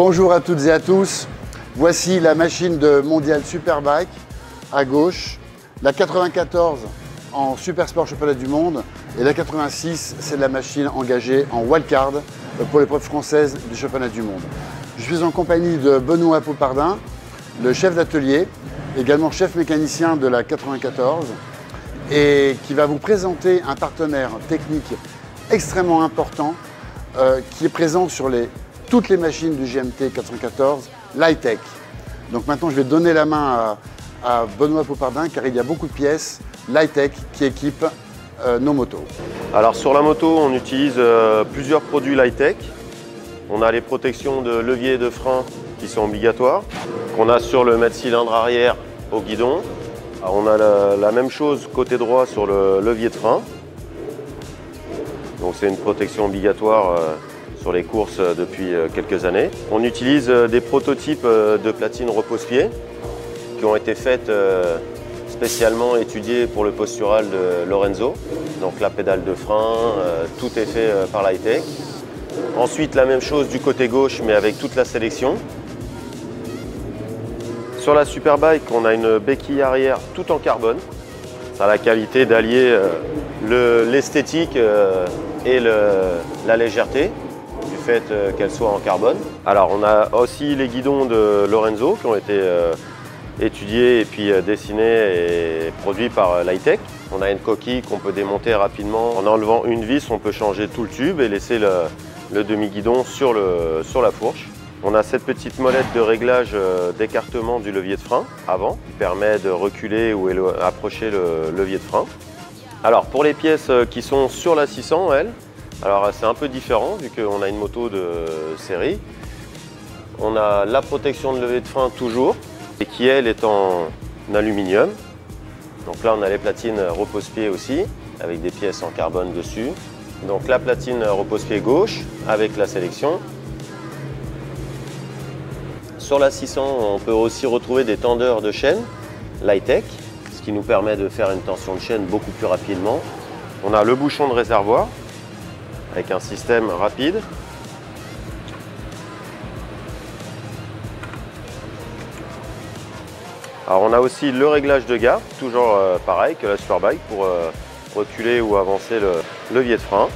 Bonjour à toutes et à tous. Voici la machine de Mondial Superbike à gauche, la 94 en Super Sport Championnat du Monde et la 86, c'est la machine engagée en wildcard pour l'épreuve française du Championnat du Monde. Je suis en compagnie de Benoît Popardin, le chef d'atelier, également chef mécanicien de la 94 et qui va vous présenter un partenaire technique extrêmement important qui est présent sur toutes les machines du GMT 94, l'Hi-Tech. Donc maintenant, je vais donner la main à Benoît Popardin car il y a beaucoup de pièces l'Hi-Tech qui équipent nos motos. Alors sur la moto, on utilise plusieurs produits Hi-Tech. On a les protections de levier et de frein qui sont obligatoires, qu'on a sur le mètre-cylindre arrière au guidon. Alors, on a la même chose côté droit sur le levier de frein. Donc c'est une protection obligatoire sur les courses depuis quelques années. On utilise des prototypes de platines repose-pied qui ont été faites spécialement étudiées pour le postural de Lorenzo. Donc la pédale de frein, tout est fait par l'Hi-Tech. Ensuite la même chose du côté gauche mais avec toute la sélection. Sur la Superbike, on a une béquille arrière tout en carbone. Ça a la qualité d'allier l'esthétique et la légèreté du fait qu'elle soit en carbone. Alors on a aussi les guidons de Lorenzo qui ont été étudiés et puis dessinés et produits par l'Hi-Tech. On a une coquille qu'on peut démonter rapidement. En enlevant une vis, on peut changer tout le tube et laisser le demi-guidon sur la fourche. On a cette petite molette de réglage d'écartement du levier de frein avant qui permet de reculer ou approcher le levier de frein. Alors pour les pièces qui sont sur la 600, alors c'est un peu différent vu qu'on a une moto de série. On a la protection de levier de frein toujours et qui elle est en aluminium. Donc là on a les platines repose-pied aussi avec des pièces en carbone dessus. Donc la platine repose-pied gauche avec la sélection. Sur la 600, on peut aussi retrouver des tendeurs de chaîne Hi-Tech, ce qui nous permet de faire une tension de chaîne beaucoup plus rapidement. On a le bouchon de réservoir avec un système rapide. Alors on a aussi le réglage de garde, toujours pareil que la Superbike pour reculer ou avancer le levier de frein.